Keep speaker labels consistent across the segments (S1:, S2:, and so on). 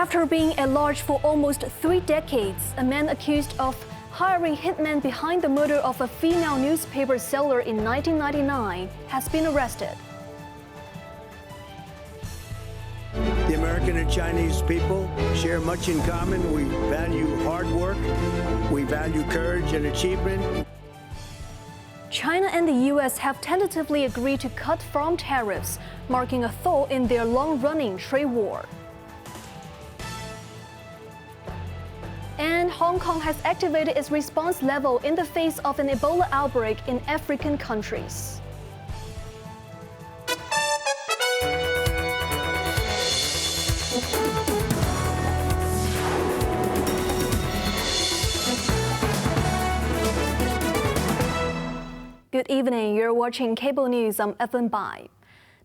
S1: After being at large for almost 3 decades, a man accused of hiring hitmen behind the murder of a female newspaper seller in 1999 has been arrested.
S2: The American and Chinese people share much in common. We value hard work, we value courage and achievement.
S1: China and the U.S. have tentatively agreed to cut farm tariffs, marking a thaw in their long-running trade war. And Hong Kong has activated its response level in the face of an Ebola outbreak in African countries. Good evening, you're watching Cable News. I'm Evan Bai.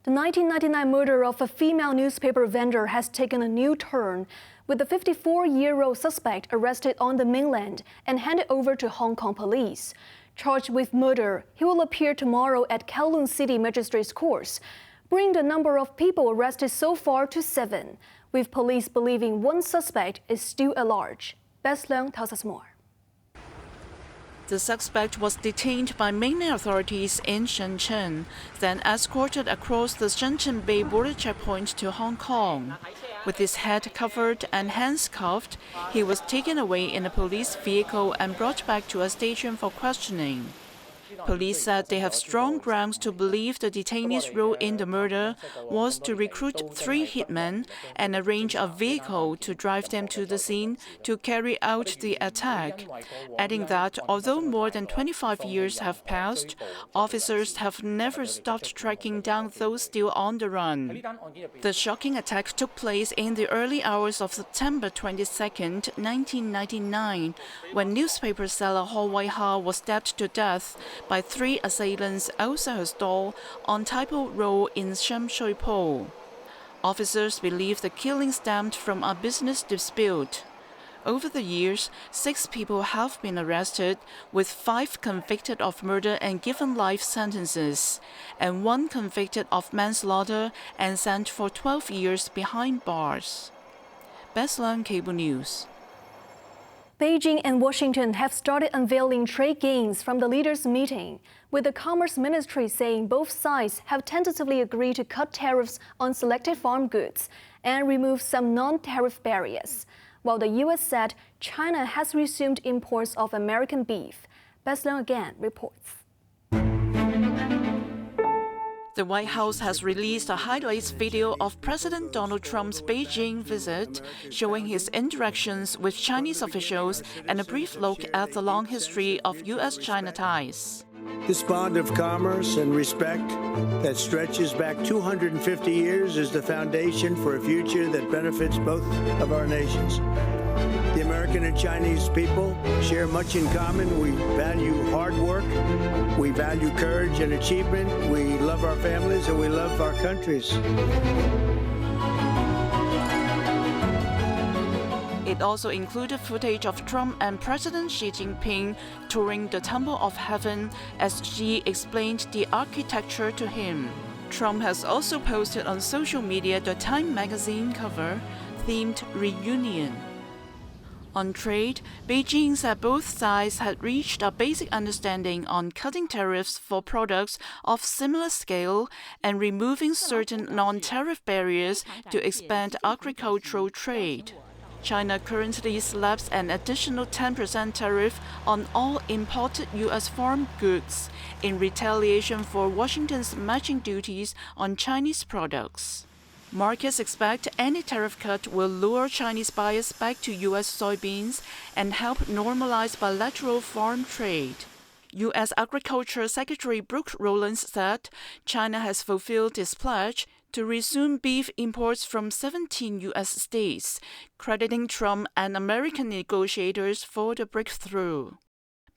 S1: The 1999 murder of a female newspaper vendor has taken a new turn, with the 54-year-old suspect arrested on the mainland and handed over to Hong Kong police. Charged with murder, he will appear tomorrow at Kowloon City Magistrates Court, bringing the number of people arrested so far to 7, with police believing one suspect is still at large. Bess Leung tells us more.
S3: The suspect was detained by mainland authorities in Shenzhen, then escorted across the Shenzhen Bay border checkpoint to Hong Kong. With his head covered and hands cuffed, he was taken away in a police vehicle and brought back to a station for questioning. Police said they have strong grounds to believe the detainee's role in the murder was to recruit 3 hitmen and arrange a vehicle to drive them to the scene to carry out the attack, adding that although more than 25 years have passed, officers have never stopped tracking down those still on the run. The shocking attack took place in the early hours of September 22, 1999, when newspaper seller HOY76 was stabbed to death by 3 assailants outside her stall on Taipo Road in Sham Shui Po. Officers believe the killing stemmed from a business dispute. Over the years, 6 people have been arrested, with 5 convicted of murder and given life sentences, and 1 convicted of manslaughter and sent for 12 years behind bars. Bess Leung, Cable News.
S1: Beijing and Washington have started unveiling trade gains from the leaders' meeting, with the Commerce Ministry saying both sides have tentatively agreed to cut tariffs on selected farm goods and remove some non-tariff barriers, while the U.S. said China has resumed imports of American beef. Bess Leung again reports.
S3: The White House has released a highlights video of President Donald Trump's Beijing visit, showing his interactions with Chinese officials and a brief look at the long history of U.S.-China ties.
S2: This bond of commerce and respect that stretches back 250 years is the foundation for a future that benefits both of our nations. The American and Chinese people share much in common. We value hard work, we value courage and achievement, we love our families, and we love our countries.
S3: It also included footage of Trump and President Xi Jinping touring the Temple of Heaven as Xi explained the architecture to him. Trump has also posted on social media the Time magazine cover themed Reunion. On trade, Beijing said both sides had reached a basic understanding on cutting tariffs for products of similar scale and removing certain non-tariff barriers to expand agricultural trade. China currently slaps an additional 10% tariff on all imported U.S. farm goods in retaliation for Washington's matching duties on Chinese products. Markets expect any tariff cut will lure Chinese buyers back to U.S. soybeans and help normalize bilateral farm trade. U.S. Agriculture Secretary Brooke Rollins said China has fulfilled its pledge to resume beef imports from 17 U.S. states, crediting Trump and American negotiators for the breakthrough.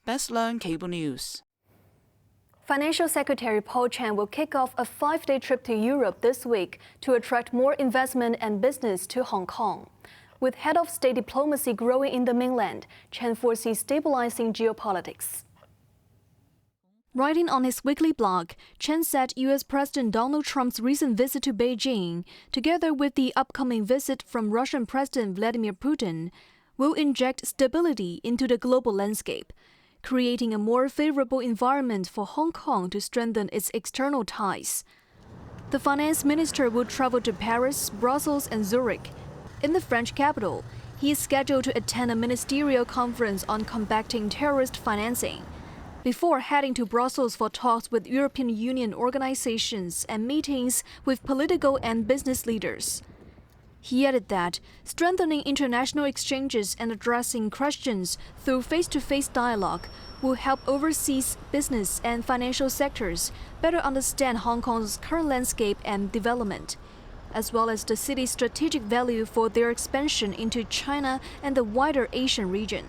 S3: Bess Leung, Cable News.
S1: Financial Secretary Paul Chan will kick off a 5-day trip to Europe this week to attract more investment and business to Hong Kong. With head of state diplomacy growing in the mainland, Chan foresees stabilizing geopolitics. Writing on his weekly blog, Chen said U.S. President Donald Trump's recent visit to Beijing, together with the upcoming visit from Russian President Vladimir Putin, will inject stability into the global landscape, creating a more favorable environment for Hong Kong to strengthen its external ties. The finance minister will travel to Paris, Brussels, and Zurich. In the French capital, he is scheduled to attend a ministerial conference on combating terrorist financing, before heading to Brussels for talks with European Union organizations and meetings with political and business leaders. He added that strengthening international exchanges and addressing questions through face-to-face dialogue will help overseas business and financial sectors better understand Hong Kong's current landscape and development, as well as the city's strategic value for their expansion into China and the wider Asian region.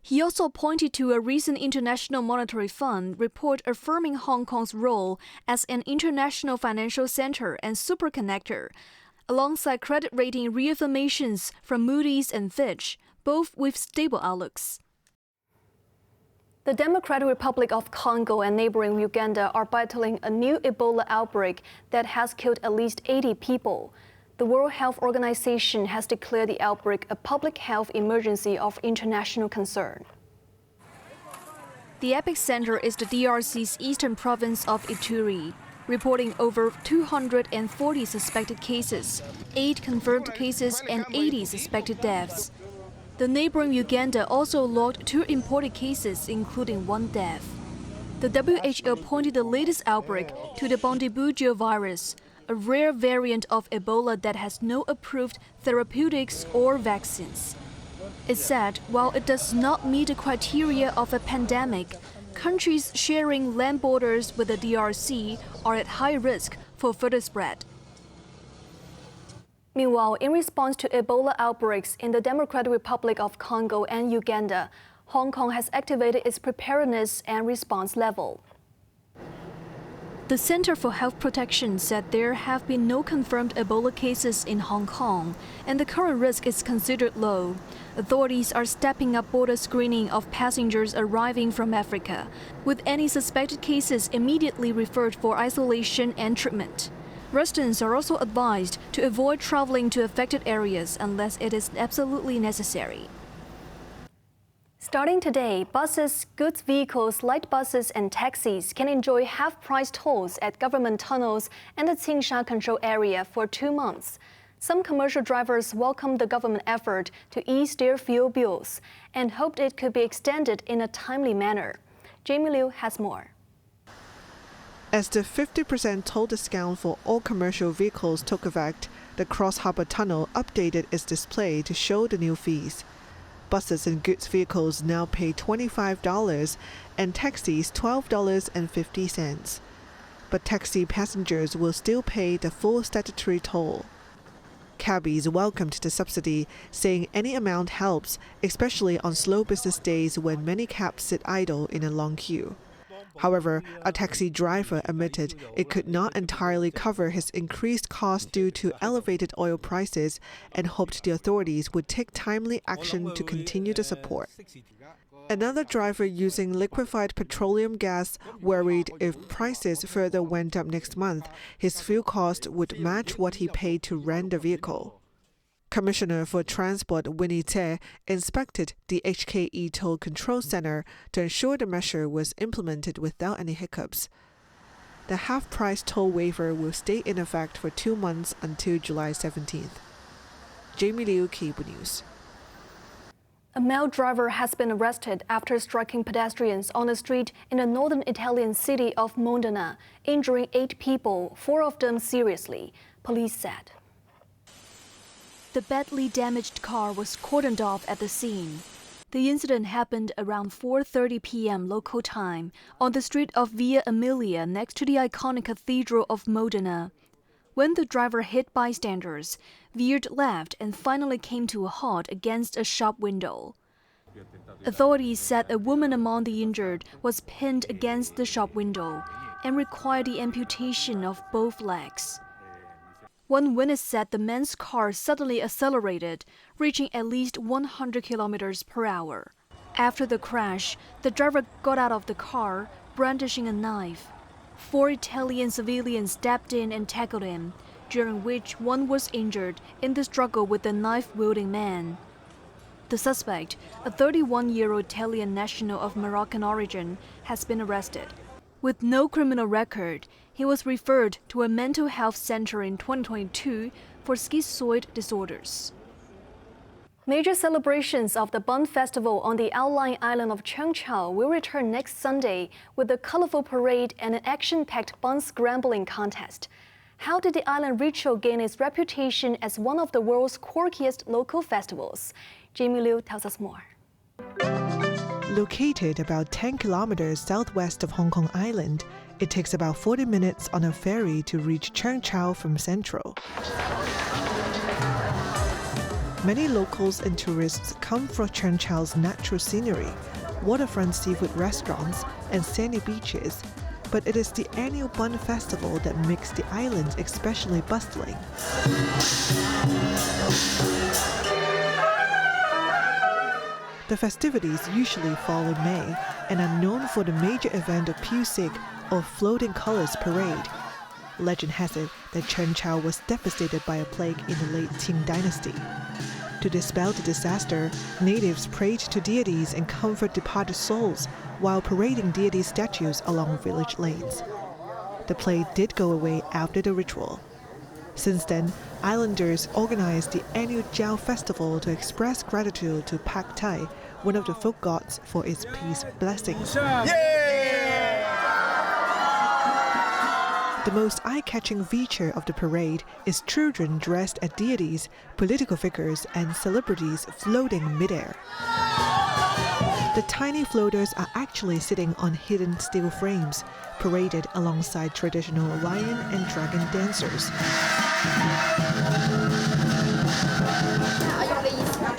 S1: He also pointed to a recent International Monetary Fund report affirming Hong Kong's role as an international financial center and superconnector, alongside credit rating reaffirmations from Moody's and Fitch, both with stable outlooks. The Democratic Republic of Congo and neighboring Uganda are battling a new Ebola outbreak that has killed at least 80 people. The World Health Organization has declared the outbreak a public health emergency of international concern. The epicenter is the DRC's eastern province of Ituri, reporting over 240 suspected cases, 8 confirmed cases, and 80 suspected deaths. The neighboring Uganda also logged 2 imported cases, including 1 death. The WHO pointed the latest outbreak to the Bundibugyo virus, a rare variant of Ebola that has no approved therapeutics or vaccines. It said while it does not meet the criteria of a pandemic, countries sharing land borders with the DRC are at high risk for further spread. Meanwhile, in response to Ebola outbreaks in the Democratic Republic of Congo and Uganda, Hong Kong has activated its preparedness and response level. The Center for Health Protection said there have been no confirmed Ebola cases in Hong Kong, and the current risk is considered low. Authorities are stepping up border screening of passengers arriving from Africa, with any suspected cases immediately referred for isolation and treatment. Residents are also advised to avoid traveling to affected areas unless it is absolutely necessary. Starting today, buses, goods vehicles, light buses, and taxis can enjoy half-price tolls at government tunnels and the Qingsha Control Area for 2 months. Some commercial drivers welcomed the government effort to ease their fuel bills and hoped it could be extended in a timely manner. Jamie Liu has more.
S4: As the 50% toll discount for all commercial vehicles took effect, the Cross Harbour Tunnel updated its display to show the new fees. Buses and goods vehicles now pay $25 and taxis $12.50. But taxi passengers will still pay the full statutory toll. Cabbies welcomed the subsidy, saying any amount helps, especially on slow business days when many cabs sit idle in a long queue. However, a taxi driver admitted it could not entirely cover his increased cost due to elevated oil prices and hoped the authorities would take timely action to continue the support. Another driver using liquefied petroleum gas worried if prices further went up next month, his fuel cost would match what he paid to rent the vehicle. Commissioner for Transport Winnie Tse inspected the HKE Toll Control Center to ensure the measure was implemented without any hiccups. The half-price toll waiver will stay in effect for 2 months until July 17th. Jamie Liu, Cable News.
S1: A male driver has been arrested after striking pedestrians on the street in the northern Italian city of Modena, injuring 8 people, 4 of them seriously, police said. The badly damaged car was cordoned off at the scene. The incident happened around 4:30 p.m. local time on the street of Via Emilia next to the iconic Cathedral of Modena. When the driver hit bystanders, veered left and finally came to a halt against a shop window. Authorities said a woman among the injured was pinned against the shop window and required the amputation of both legs. One witness said the man's car suddenly accelerated, reaching at least 100 kilometers per hour. After the crash, the driver got out of the car, brandishing a knife. 4 Italian civilians stepped in and tackled him, during which one was injured in the struggle with the knife-wielding man. The suspect, a 31-year-old Italian national of Moroccan origin, has been arrested. With no criminal record, he was referred to a mental health center in 2022 for schizoid disorders. Major celebrations of the Bun Festival on the outlying island of Cheung Chau will return next Sunday with a colorful parade and an action-packed bun scrambling contest. How did the island ritual gain its reputation as one of the world's quirkiest local festivals? Jamie Liu tells us more.
S4: Located about 10 kilometers southwest of Hong Kong Island, it takes about 40 minutes on a ferry to reach Cheung Chau from Central. Many locals and tourists come for Cheung Chau's natural scenery, waterfront seafood restaurants, and sandy beaches, but it is the annual Bun Festival that makes the island especially bustling. The festivities usually fall in May and are known for the major event of Piu Sig, or Floating Colors Parade. Legend has it that Cheung Chau was devastated by a plague in the late Qing dynasty. To dispel the disaster, natives prayed to deities and comfort departed souls while parading deity statues along village lanes. The plague did go away after the ritual. Since then, islanders organized the annual Jiao Festival to express gratitude to Pak Tai, one of the folk gods, for its peace blessings. The most eye-catching feature of the parade is children dressed as deities, political figures, and celebrities floating midair. The tiny floaters are actually sitting on hidden steel frames, paraded alongside traditional lion and dragon dancers.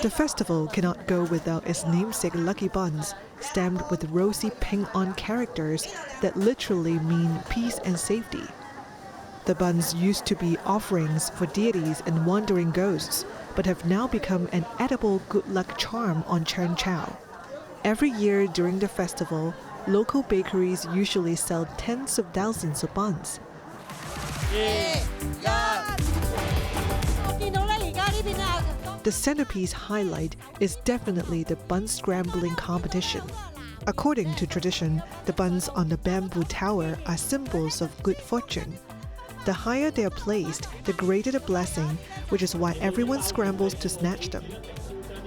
S4: The festival cannot go without its namesake lucky buns, stamped with rosy pink-on characters that literally mean peace and safety. The buns used to be offerings for deities and wandering ghosts, but have now become an edible good luck charm on Cheung Chau. Every year during the festival, local bakeries usually sell tens of thousands of buns. The centerpiece highlight is definitely the bun scrambling competition. According to tradition, the buns on the bamboo tower are symbols of good fortune. The higher they are placed, the greater the blessing, which is why everyone scrambles to snatch them.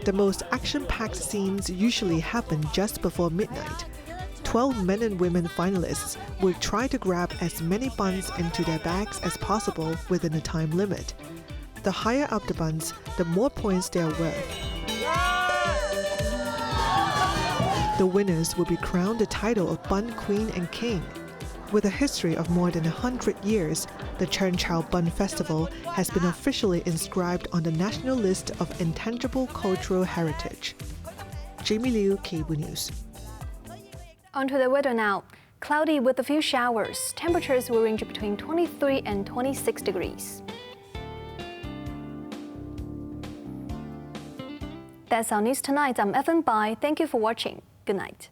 S4: The most action-packed scenes usually happen just before midnight. 12 men and women finalists will try to grab as many buns into their bags as possible within a time limit. The higher up the buns, the more points they are worth. The winners will be crowned the title of Bun Queen and King. With a history of more than 100 years, the Cheung Chau Bun Festival has been officially inscribed on the National List of Intangible Cultural Heritage. Jamie Liu, Cable News.
S1: On to the weather now. Cloudy with a few showers. Temperatures will range between 23 and 26 degrees. That's our news tonight. I'm Evan Bai. Thank you for watching. Good night.